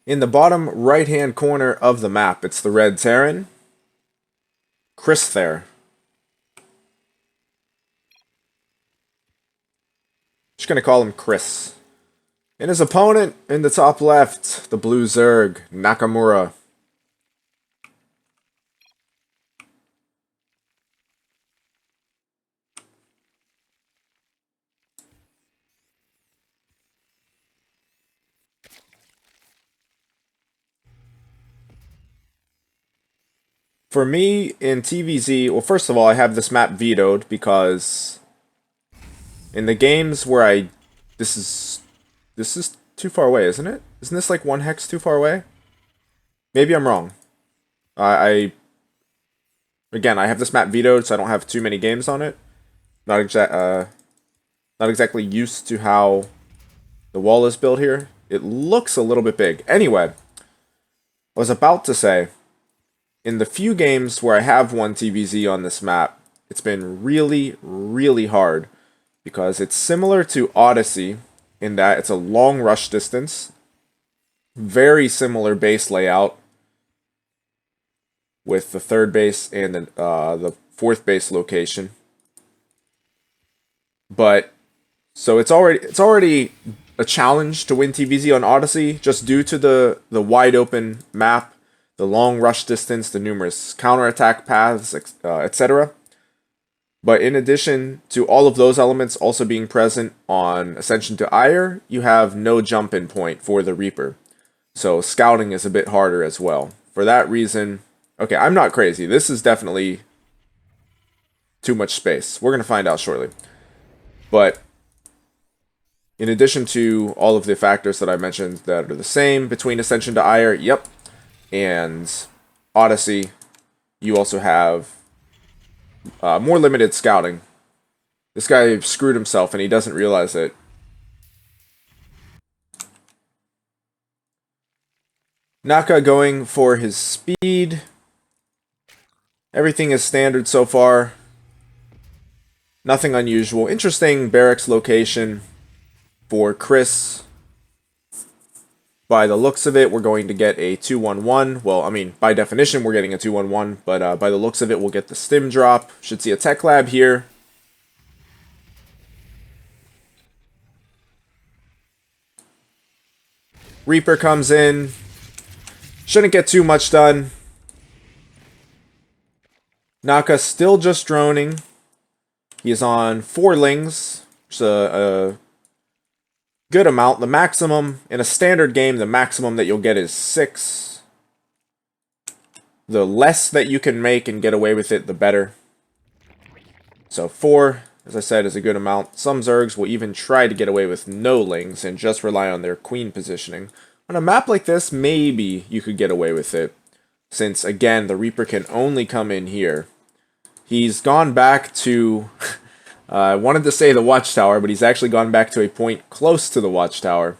In the bottom right-hand corner of the map, it's the red Terran, CrisTher. Just gonna call him Chris. And his opponent in the top left, the blue Zerg, Nakamura. For me, in TVZ, well, first of all, I have this map vetoed because in the games where this is too far away, isn't it? Isn't this like one hex too far away? Maybe I'm wrong. Again, I have this map vetoed, so I don't have too many games on it. Not exactly used to how the wall is built here. It looks a little bit big. Anyway, I was about to say, in the few games where I have won TVZ on this map, it's been really, really hard because it's similar to Odyssey in that it's a long rush distance, very similar base layout with the third base and the fourth base location. But so it's already a challenge to win TVZ on Odyssey just due to the wide open map, the long rush distance, the numerous counterattack paths, etc. But in addition to all of those elements also being present on Ascension to Aiur, you have no jump-in point for the Reaper. So scouting is a bit harder as well. For that reason, okay, I'm not crazy. This is definitely too much space. We're going to find out shortly. But in addition to all of the factors that I mentioned that are the same between Ascension to Aiur, yep, and Odyssey, you also have more limited scouting. This guy screwed himself and he doesn't realize it. Naka going for his speed. Everything is standard so far. Nothing unusual. Interesting barracks location for Chris. By the looks of it, we're going to get a 2-1-1. Well, I mean, by definition, we're getting a 2-1-1, but by the looks of it, we'll get the stim drop. Should see a tech lab here. Reaper comes in. Shouldn't get too much done. Naka still just droning. He is on 4 lings, which is a good amount. The maximum, in a standard game, the maximum that you'll get is 6. The less that you can make and get away with it, the better. So 4, as I said, is a good amount. Some Zergs will even try to get away with no lings and just rely on their queen positioning. On a map like this, maybe you could get away with it, since, again, the Reaper can only come in here. He's gone back to... I wanted to say the Watchtower, but he's actually gone back to a point close to the Watchtower.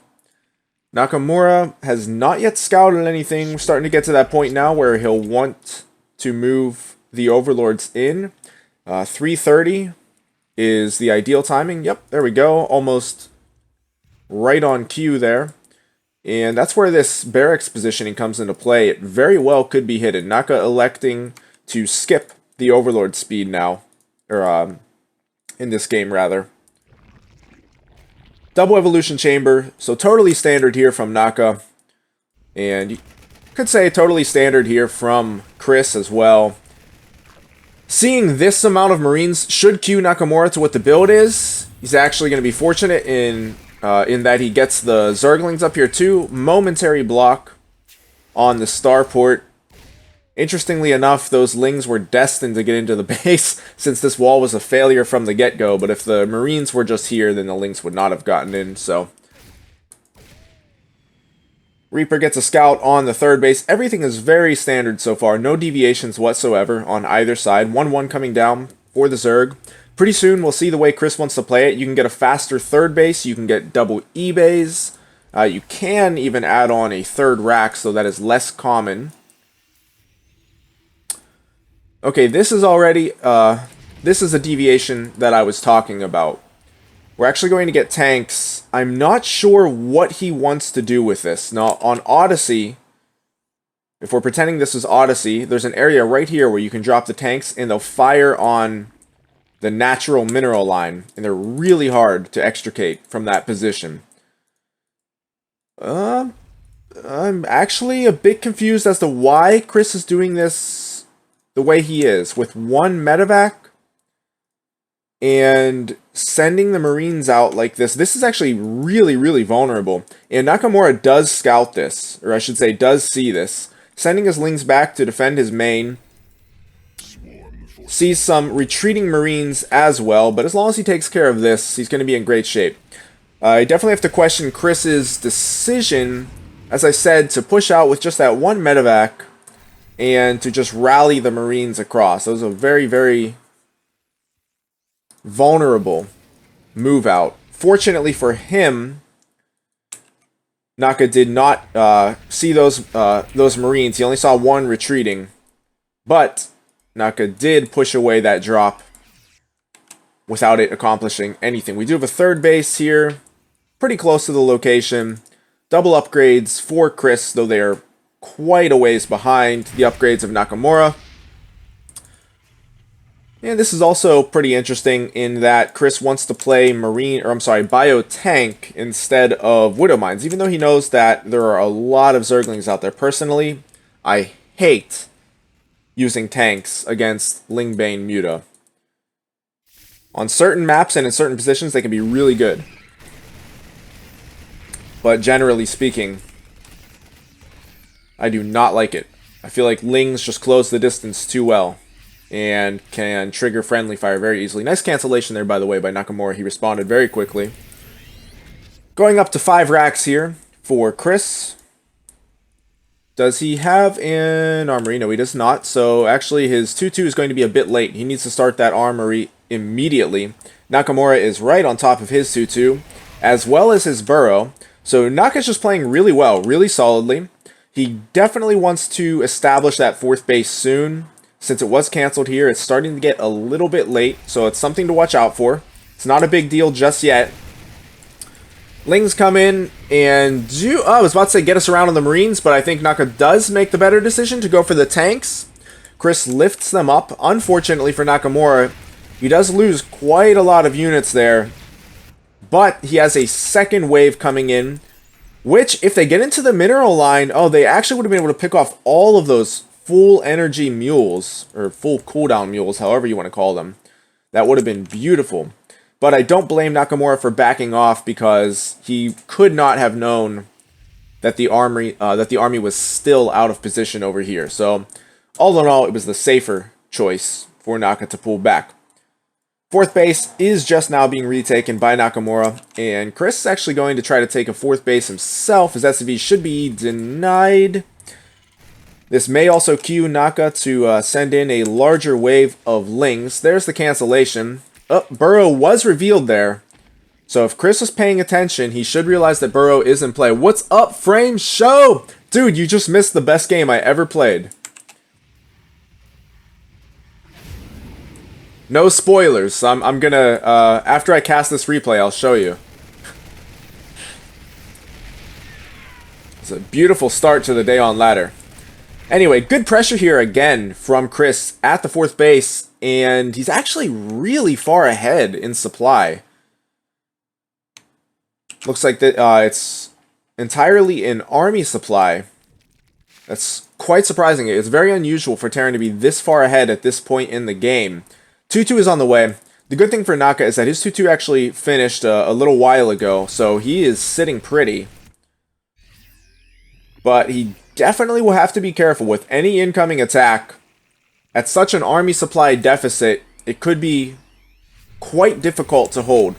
Nakamura has not yet scouted anything. We're starting to get to that point now where he'll want to move the Overlords in. 3:30 is the ideal timing. Yep, there we go. Almost right on cue there. And that's where this barracks positioning comes into play. It very well could be hidden. Naka electing to skip the Overlord speed now. Or, in this game, rather. Double Evolution Chamber, so totally standard here from Naka. And you could say totally standard here from Chris as well. Seeing this amount of Marines should cue Nakamura to what the build is. He's actually going to be fortunate in that he gets the Zerglings up here too. Momentary block on the starport. Interestingly enough, those lings were destined to get into the base since this wall was a failure from the get-go, but if the Marines were just here, then the lings would not have gotten in, so... Reaper gets a scout on the third base. Everything is very standard so far. No deviations whatsoever on either side. 1-1 coming down for the Zerg. Pretty soon, we'll see the way Chris wants to play it. You can get a faster third base. You can get double E-bays. You can even add on a third rack, so that is less common. Okay, this is already, this is a deviation that I was talking about. We're actually going to get tanks. I'm not sure what he wants to do with this. Now, on Odyssey, if we're pretending this is Odyssey, there's an area right here where you can drop the tanks and they'll fire on the natural mineral line. And they're really hard to extricate from that position. I'm actually a bit confused as to why Chris is doing this the way he is. With one medevac and sending the Marines out like this. This is actually really, really vulnerable. And Nakamura does scout this, or I should say does see this. Sending his Lings back to defend his main. Sees some retreating Marines as well, but as long as he takes care of this, he's going to be in great shape. I definitely have to question Chris's decision, as I said, to push out with just that one medevac and to just rally the Marines across. That was a very, very vulnerable move out. Fortunately for him, Naka did not see those Marines. He only saw one retreating, but Naka did push away that drop without it accomplishing anything. We do have a third base here, pretty close to the location. Double upgrades for Chris, though they are quite a ways behind the upgrades of Nakamura. And this is also pretty interesting in that Chris wants to play Bio Tank instead of Widow Mines, even though he knows that there are a lot of Zerglings out there. Personally, I hate using tanks against Lingbane Muta. On certain maps and in certain positions, they can be really good. But generally speaking, I do not like it. I feel like Lings just close the distance too well and can trigger friendly fire very easily. Nice cancellation there, by the way, by Nakamura. He responded very quickly. Going up to 5 racks here for Chris. Does he have an armory? No, he does not. So actually his 2-2 is going to be a bit late. He needs to start that armory immediately. Nakamura is right on top of his 2-2, as well as his burrow. So Naka's just playing really well, really solidly. He definitely wants to establish that 4th base soon. Since it was canceled here, it's starting to get a little bit late, so it's something to watch out for. It's not a big deal just yet. Lings come in and I was about to say get us around on the Marines, but I think Naka does make the better decision to go for the tanks. Chris lifts them up. Unfortunately for Nakamura, he does lose quite a lot of units there, but he has a second wave coming in, which if they get into the mineral line, they actually would have been able to pick off all of those full energy mules, or full cooldown mules, however you want to call them. That would have been beautiful. But I don't blame Nakamura for backing off, because he could not have known that the army was still out of position over here. So all in all, it was the safer choice for Naka to pull back. 4th base is just now being retaken by Nakamura, and Chris is actually going to try to take a 4th base himself. His SCV should be denied. This may also cue Naka to send in a larger wave of Lings. There's the cancellation. Burrow was revealed there. So if Chris was paying attention, he should realize that Burrow is in play. What's up, Frame Show? Dude, you just missed the best game I ever played. No spoilers. I'm gonna, after I cast this replay, I'll show you. It's a beautiful start to the day on ladder. Anyway, good pressure here again from Chris at the 4th base, and he's actually really far ahead in supply. Looks like that it's entirely in army supply. That's quite surprising. It's very unusual for Terran to be this far ahead at this point in the game. 2-2 is on the way. The good thing for Naka is that his 2-2 actually finished a little while ago, so he is sitting pretty. But he definitely will have to be careful with any incoming attack. At such an army supply deficit, it could be quite difficult to hold.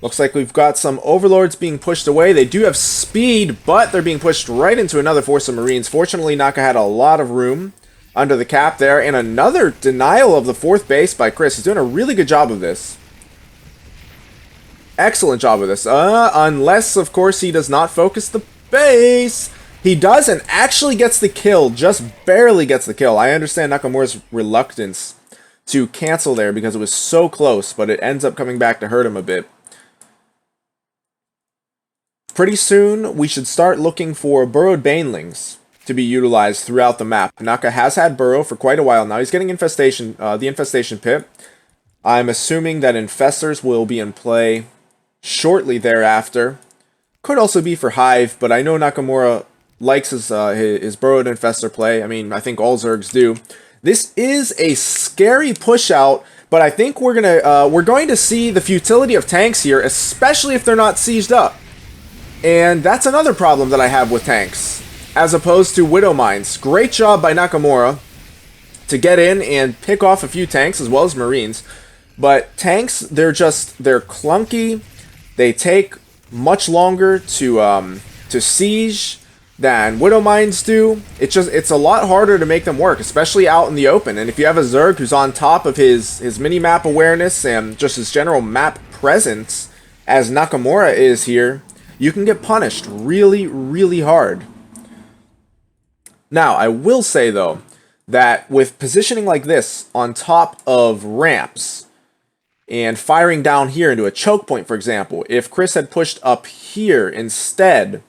Looks like we've got some overlords being pushed away. They do have speed, but they're being pushed right into another force of Marines. Fortunately, Naka had a lot of room under the cap there, and another denial of the 4th base by Chris. He's doing a really good job of this. Excellent job of this. Unless, of course, he does not focus the base. He does, and actually gets the kill. Just barely gets the kill. I understand Nakamura's reluctance to cancel there because it was so close, but it ends up coming back to hurt him a bit. pretty soon we should start looking for burrowed banelings to be utilized throughout the map. Naka has had burrow for quite a while now. He's getting infestation, the infestation pit. I'm assuming that infestors will be in play shortly thereafter. Could also be for Hive, but I know Nakamura likes his burrowed infestor play. I mean, I think all Zergs do. This is a scary push out, but I think we're going to see the futility of tanks here, especially if they're not sieged up. And that's another problem that I have with tanks, as opposed to Widow Mines. Great job by Nakamura to get in and pick off a few tanks as well as Marines. But tanks, they're clunky. They take much longer to siege than Widow Mines do. It's a lot harder to make them work, especially out in the open. And if you have a Zerg who's on top of his mini-map awareness and just his general map presence, as Nakamura is here, you can get punished really, really hard. Now, I will say, though, that with positioning like this on top of ramps, and firing down here into a choke point, for example, if Chris had pushed up here instead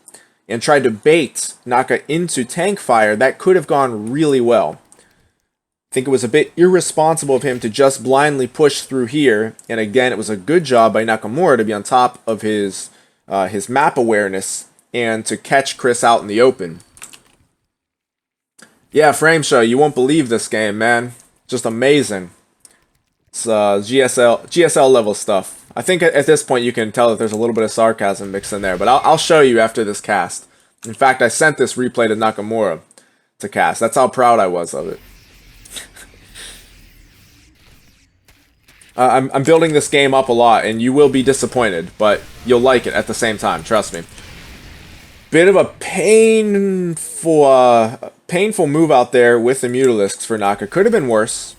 and tried to bait Naka into tank fire, that could have gone really well. I think it was a bit irresponsible of him to just blindly push through here, and again, it was a good job by Nakamura to be on top of his map awareness and to catch Chris out in the open. Yeah, Frameshow, you won't believe this game, man. Just amazing. It's GSL level stuff. I think at this point you can tell that there's a little bit of sarcasm mixed in there, but I'll show you after this cast. In fact, I sent this replay to Nakamura to cast. That's how proud I was of it. I'm building this game up a lot, and you will be disappointed, but you'll like it at the same time, trust me. Bit of a painful move out there with the Mutalisks for Naka. Could have been worse,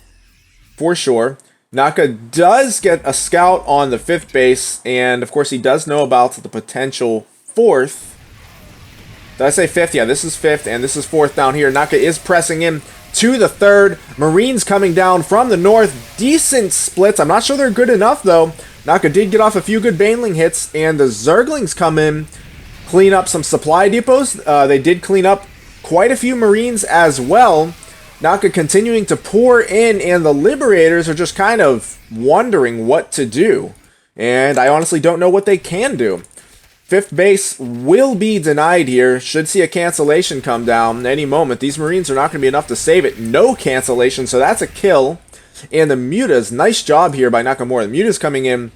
for sure. Naka does get a scout on the 5th base, and of course he does know about the potential 4th. Did I say 5th? Yeah, this is 5th, and this is 4th down here. Naka is pressing in to the 3rd. Marines coming down from the north. Decent splits. I'm not sure they're good enough, though. Naka did get off a few good Baneling hits, and the Zerglings come in, clean up some supply depots. They did clean up quite a few Marines as well. Naka continuing to pour in, and the Liberators are just kind of wondering what to do. And I honestly don't know what they can do. 5th base will be denied here. Should see a cancellation come down any moment. These Marines are not going to be enough to save it. No cancellation, so that's a kill. And the Mutas, nice job here by Nakamura. The Mutas coming in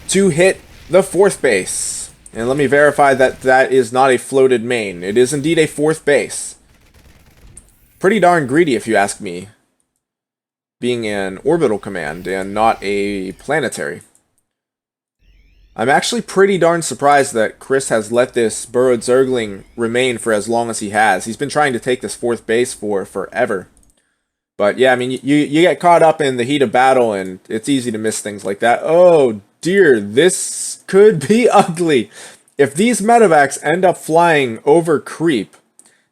to hit the 4th base. And let me verify that that is not a floated main. It is indeed a 4th base. Pretty darn greedy, if you ask me, being an orbital command and not a planetary. I'm actually pretty darn surprised that Chris has let this burrowed Zergling remain for as long as he has. He's been trying to take this 4th base for forever. But yeah, I mean, you get caught up in the heat of battle, and it's easy to miss things like that. Oh dear, this could be ugly. If these medevacs end up flying over creep,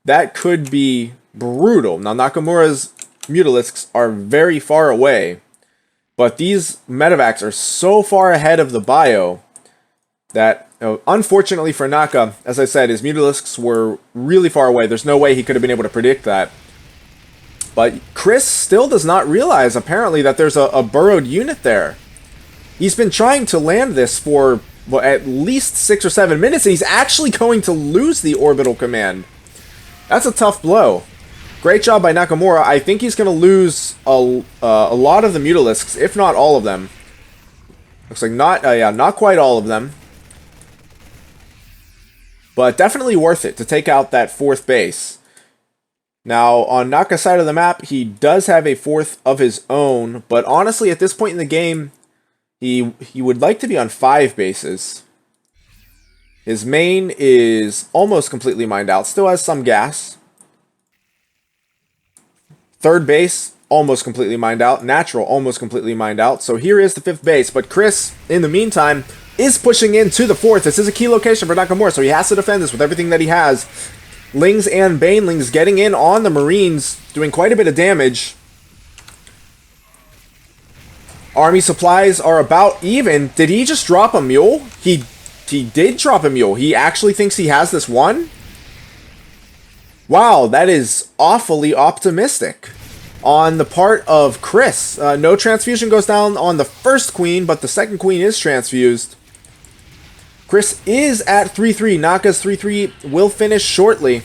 that could be brutal. Now, Nakamura's Mutalisks are very far away, but these medevacs are so far ahead of the bio that, unfortunately for Naka, as I said, his Mutalisks were really far away. There's no way he could have been able to predict that. But Chris still does not realize, apparently, that there's a burrowed unit there. He's been trying to land this for, well, at least 6 or 7 minutes, and he's actually going to lose the orbital command. That's a tough blow. Great job by Nakamura. I think he's going to lose a lot of the Mutalisks, if not all of them. Looks like not quite all of them. But definitely worth it to take out that 4th base. Now, on Naka's side of the map, he does have a 4th of his own, but honestly, at this point in the game, he would like to be on 5 bases. His main is almost completely mined out, still has some gas. 3rd base, almost completely mined out. Natural, almost completely mined out. So here is the 5th base. But Chris, in the meantime, is pushing into the 4th. This is a key location for Nakamura, so he has to defend this with everything that he has. Lings and Banelings getting in on the Marines, doing quite a bit of damage. Army supplies are about even. Did he just drop a mule? He He did drop a mule. He actually thinks he has this one? Wow, that is awfully optimistic on the part of Chris. No transfusion goes down on the first queen, but the second queen is transfused. Chris is at 3-3. Naka's 3-3 will finish shortly.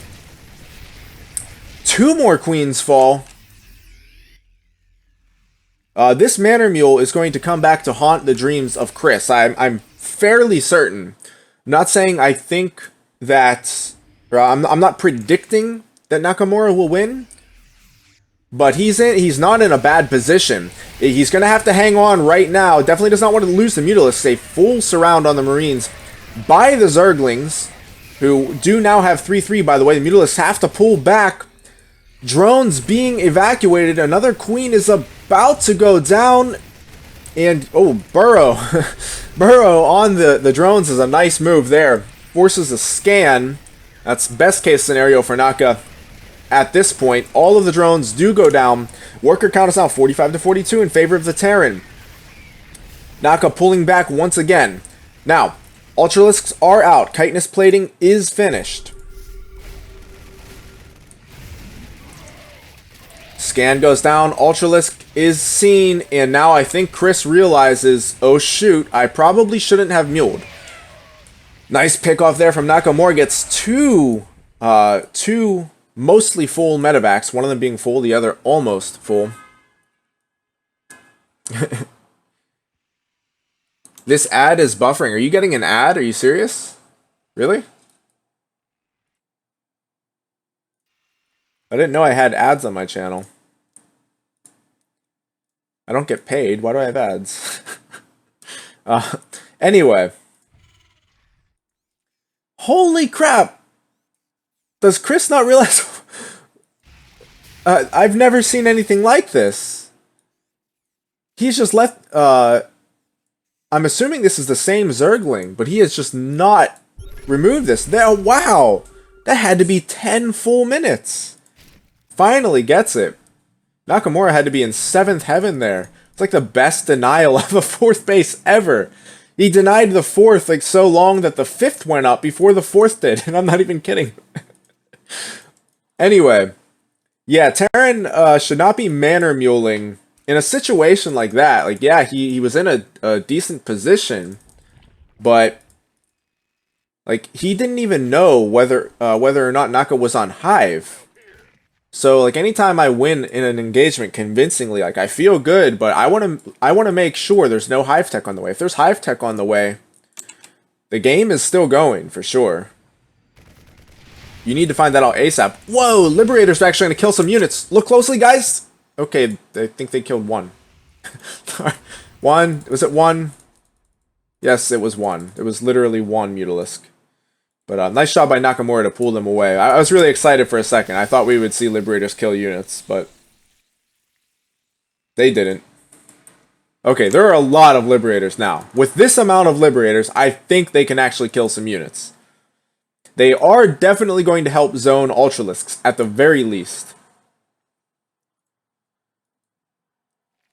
2 more queens fall. This Manor Mule is going to come back to haunt the dreams of Chris. I'm fairly certain. I'm not saying I think that... I'm not predicting that Nakamura will win. But he's not in a bad position. He's going to have to hang on right now. Definitely does not want to lose the Mutalisks. A full surround on the Marines by the Zerglings, who do now have 3-3, by the way. The Mutalisks have to pull back. Drones being evacuated. Another queen is about to go down. And, oh, Burrow. Burrow on the drones is a nice move there. Forces a scan. That's best case scenario for Naka at this point. All of the drones do go down. Worker count is now 45-42 in favor of the Terran. Naka pulling back once again. Now, Ultralisks are out. Chitinous plating is finished. Scan goes down. Ultralisk is seen. And now I think Chris realizes, oh shoot, I probably shouldn't have muled. Nice pick off there from Nakamura. Gets two mostly full medevacs. One of them being full, the other almost full. This ad is buffering. Are you getting an ad? Are you serious? Really? I didn't know I had ads on my channel. I don't get paid. Why do I have ads? Anyway. Holy crap! Does Chris not realize... I've never seen anything like this. He's just left... I'm assuming this is the same Zergling, but he has just not removed this. There, wow! That had to be 10 full minutes. Finally gets it. Nakamura had to be in 7th heaven there. It's like the best denial of a 4th base ever. He denied the 4th like so long that the 5th went up before the 4th did, and I'm not even kidding. Anyway, yeah, Terran should not be manor muling in a situation like that. Like, yeah, he was in a decent position, but like he didn't even know whether or not Naka was on Hive. So like anytime I win in an engagement convincingly, like I feel good, but I want to make sure there's no Hive Tech on the way. If there's Hive Tech on the way, the game is still going for sure. You need to find that out ASAP. Whoa, Liberators are actually going to kill some units. Look closely, guys. Okay, I think they killed one. One? Was it one? Yes, it was one. It was literally one Mutalisk. But nice job by Nakamura to pull them away. I was really excited for a second. I thought we would see Liberators kill units, but they didn't. Okay, there are a lot of Liberators now. With this amount of Liberators, I think they can actually kill some units. They are definitely going to help zone Ultralisks, at the very least.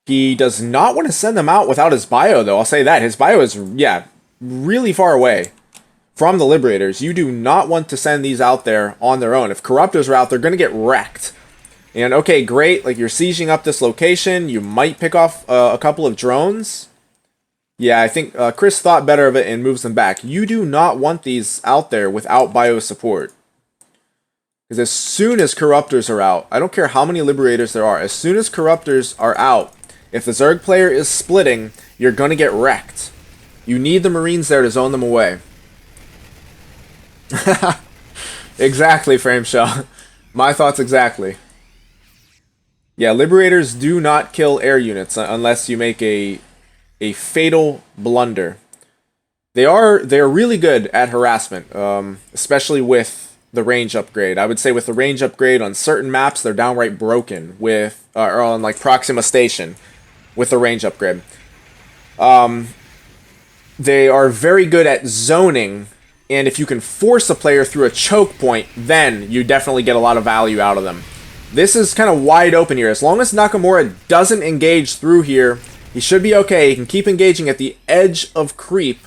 He does not want to send them out without his bio, though. I'll say that. His bio is, yeah, really far away from the Liberators. You do not want to send these out there on their own. If Corruptors are out, they're going to get wrecked. And, okay, great. Like, you're sieging up this location. You might pick off a couple of drones. Yeah, I think Chris thought better of it and moves them back. You do not want these out there without bio support. Because as soon as Corruptors are out, I don't care how many Liberators there are, as soon as Corruptors are out, if the Zerg player is splitting, you're going to get wrecked. You need the Marines there to zone them away. Exactly, Frameshell. My thoughts exactly. Yeah, Liberators do not kill air units unless you make a fatal blunder. They're really good at harassment, especially with the range upgrade. I would say with the range upgrade on certain maps, they're downright broken with, or on like Proxima Station with the range upgrade. They are very good at zoning, and if you can force a player through a choke point, then you definitely get a lot of value out of them. This is kind of wide open here. As long as Nakamura doesn't engage through here, he should be okay. He can keep engaging at the edge of creep.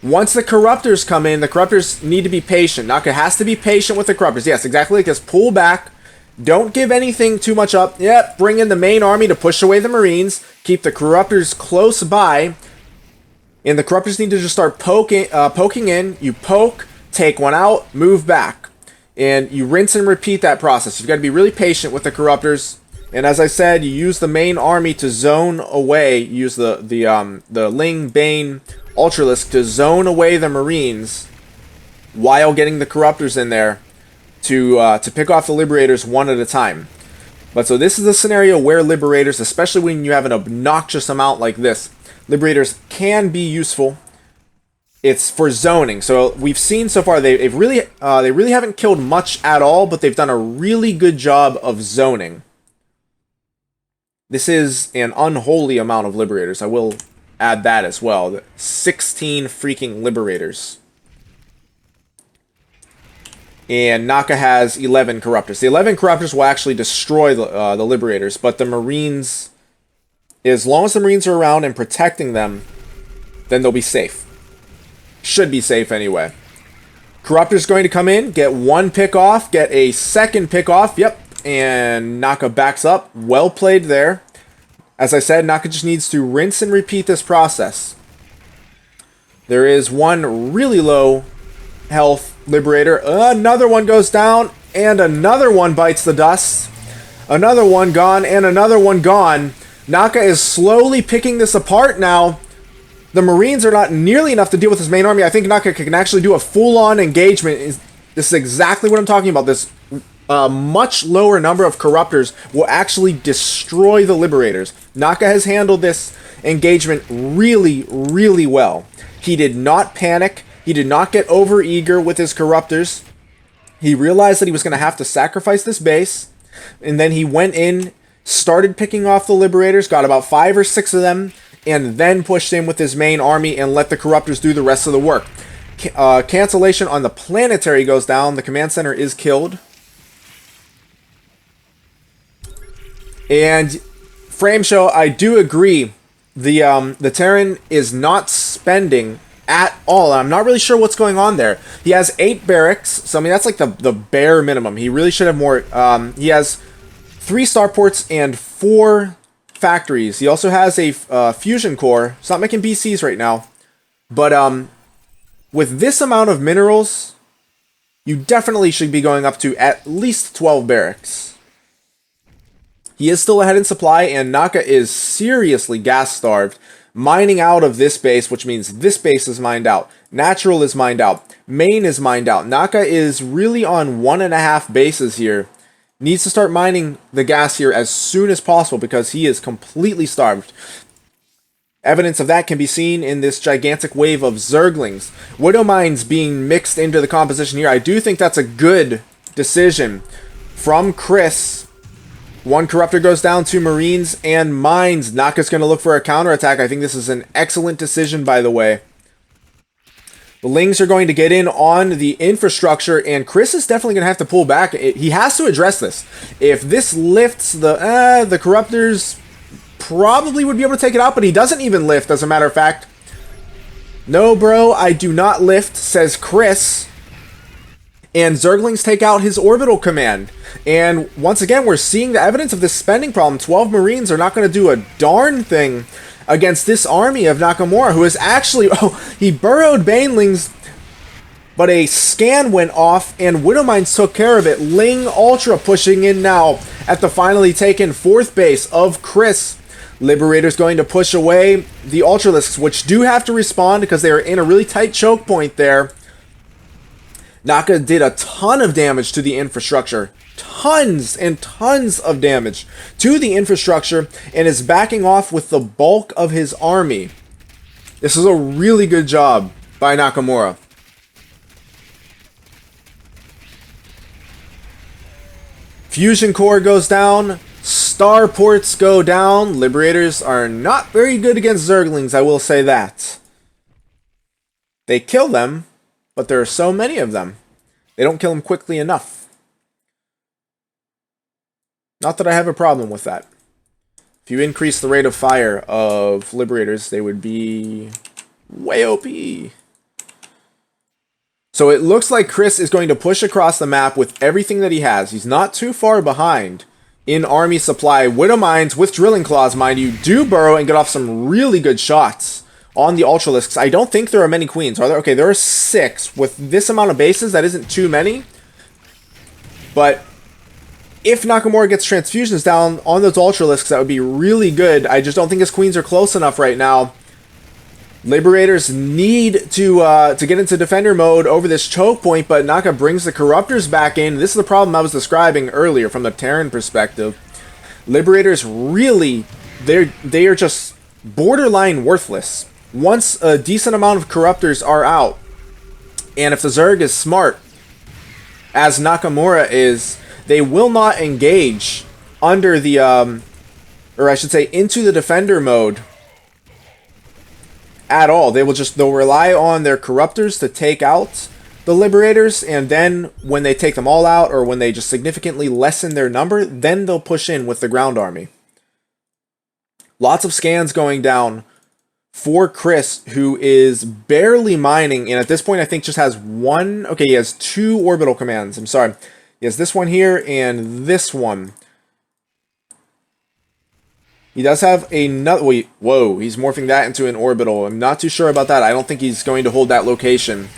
Once the Corruptors come in, the Corruptors need to be patient. Naka has to be patient with the Corruptors. Yes, exactly like this. Pull back. Don't give anything too much up. Yep, bring in the main army to push away the Marines. Keep the Corruptors close by. And the Corruptors need to just start poking in. You poke, take one out, move back. And you rinse and repeat that process. You've got to be really patient with the Corruptors. And as I said, you use the main army to zone away. You use the Ling, Bane, Ultralisk to zone away the Marines while getting the Corruptors in there to pick off the Liberators one at a time. But so this is a scenario where Liberators, especially when you have an obnoxious amount like this, Liberators can be useful. It's for zoning. So we've seen so far they really haven't killed much at all, but they've done a really good job of zoning. This is an unholy amount of Liberators. I will add that as well. 16 freaking Liberators. And Naka has 11 Corruptors. The 11 Corruptors will actually destroy the Liberators, but the Marines, as long as the Marines are around and protecting them, then they'll be safe. Should be safe anyway. Corruptor's going to come in, get one pick off, get a second pick off. Yep, and Naka backs up. Well played there. As I said, Naka just needs to rinse and repeat this process. There is one really low health Liberator. Another one goes down, and another one bites the dust. Another one gone, and another one gone. Naka is slowly picking this apart now. The Marines are not nearly enough to deal with his main army. I think Naka can actually do a full-on engagement. This is exactly what I'm talking about. This much lower number of Corruptors will actually destroy the Liberators. Naka has handled this engagement really, really well. He did not panic. He did not get over-eager with his Corruptors. He realized that he was going to have to sacrifice this base. And then he went in, started picking off the Liberators, got about 5 or 6 of them, and then pushed in with his main army and let the Corruptors do the rest of the work. Cancellation on the Planetary goes down. The command center is killed. And Frame Show, I do agree. The Terran is not spending at all. I'm not really sure what's going on there. He has 8 barracks, so I mean that's like the bare minimum. He really should have more. He has 3 starports and 4 factories. He also has a fusion core. It's not making BCs right now, but with this amount of minerals, you definitely should be going up to at least 12 barracks. He is still ahead in supply, and Naka is seriously gas-starved. Mining out of this base, which means this base is mined out. Natural is mined out. Main is mined out. Naka is really on 1.5 bases here. Needs to start mining the gas here as soon as possible because he is completely starved. Evidence of that can be seen in this gigantic wave of Zerglings. Widow Mines being mixed into the composition here. I do think that's a good decision from Chris. 1 Corruptor goes down, 2 Marines and Mines. Naka's going to look for a counterattack. I think this is an excellent decision, by the way. The Lings are going to get in on the infrastructure, and Chris is definitely going to have to pull back. He has to address this. If this lifts, the Corruptors probably would be able to take it out, but he doesn't even lift, as a matter of fact. No, bro, I do not lift, says Chris. And Zerglings take out his orbital command. And once again, we're seeing the evidence of this spending problem. 12 Marines are not going to do a darn thing against this army of Nakamura, who is actually... Oh, he burrowed Banelings, but a scan went off, and Widowmines took care of it. Ling Ultra pushing in now at the finally taken 4th base of Chris. Liberator's going to push away the Ultralisks, which do have to respond because they are in a really tight choke point there. Naka did a ton of damage to the infrastructure. Tons and tons of damage to the infrastructure, and is backing off with the bulk of his army. This is a really good job by Nakamura. Fusion core goes down. Starports go down. Liberators are not very good against Zerglings, I will say that. They kill them, but there are so many of them. They don't kill them quickly enough. Not that I have a problem with that. If you increase the rate of fire of Liberators, they would be way OP. So it looks like Chris is going to push across the map with everything that he has. He's not too far behind in army supply. Widow Mines with Drilling Claws, mind you, do burrow and get off some really good shots on the Ultralisks. I don't think there are many queens, are there? Okay, there are 6. With this amount of bases, that isn't too many. But if Nakamura gets transfusions down on those Ultralisks, that would be really good. I just don't think his queens are close enough right now. Liberators need to get into defender mode over this choke point, but Naka brings the Corruptors back in. This is the problem I was describing earlier from the Terran perspective. Liberators really, they are just borderline worthless. Once a decent amount of Corruptors are out, and if the Zerg is smart, as Nakamura is, they will not engage under the, or I should say, into the defender mode at all. They'll rely on their Corruptors to take out the Liberators, and then when they take them all out, or when they just significantly lessen their number, then they'll push in with the ground army. Lots of scans going down for Chris, who is barely mining, and at this point I think just has one, okay, he has 2 orbital commands, I'm sorry. He has this one here, and this one. He does have another... Wait, whoa, he's morphing that into an orbital. I'm not too sure about that. I don't think he's going to hold that location.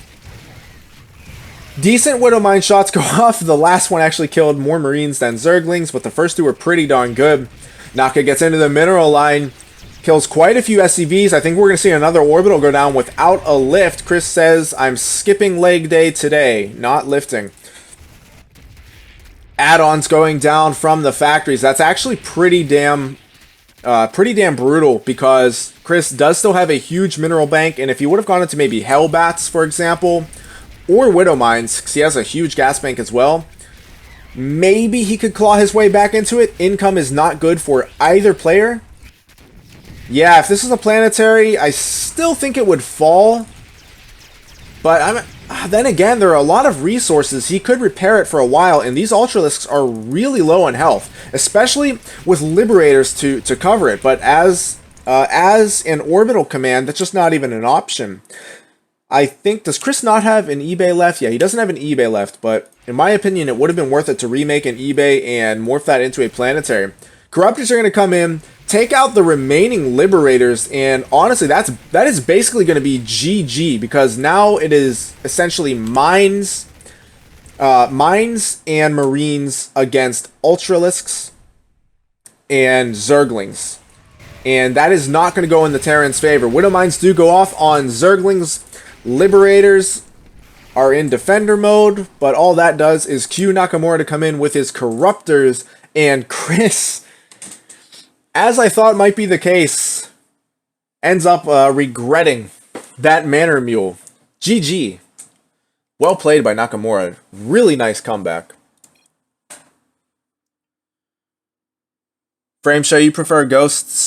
Decent Widow Mine shots go off. The last one actually killed more Marines than Zerglings, but the first 2 were pretty darn good. Naka gets into the mineral line, kills quite a few SCVs. I think we're going to see another orbital go down without a lift. Chris says, I'm skipping leg day today, not lifting. Add-ons going down from the factories. That's actually pretty damn brutal, because Chris does still have a huge mineral bank, and if he would have gone into maybe Hellbats, for example, or Widow Mines, because he has a huge gas bank as well, maybe he could claw his way back into it. Income is not good for either player. Yeah, if this is a planetary, I still think it would fall, but then again, there are a lot of resources. He could repair it for a while, and these Ultralisks are really low in health, especially with Liberators to cover it. But as an orbital command, that's just not even an option. I think, does Chris not have an eBay left? Yeah, he doesn't have an eBay left, but in my opinion, it would have been worth it to remake an eBay and morph that into a planetary. Corruptors are going to come in, take out the remaining Liberators, and honestly, that is basically going to be GG, because now it is essentially mines and Marines against Ultralisks and Zerglings. And that is not going to go in the Terran's favor. Widow Mines do go off on Zerglings. Liberators are in defender mode, but all that does is cue Nakamura to come in with his Corruptors, and Chris, as I thought might be the case, ends up regretting that Manor Mule. GG. Well played by Nakamura. Really nice comeback. Frame show, you prefer ghosts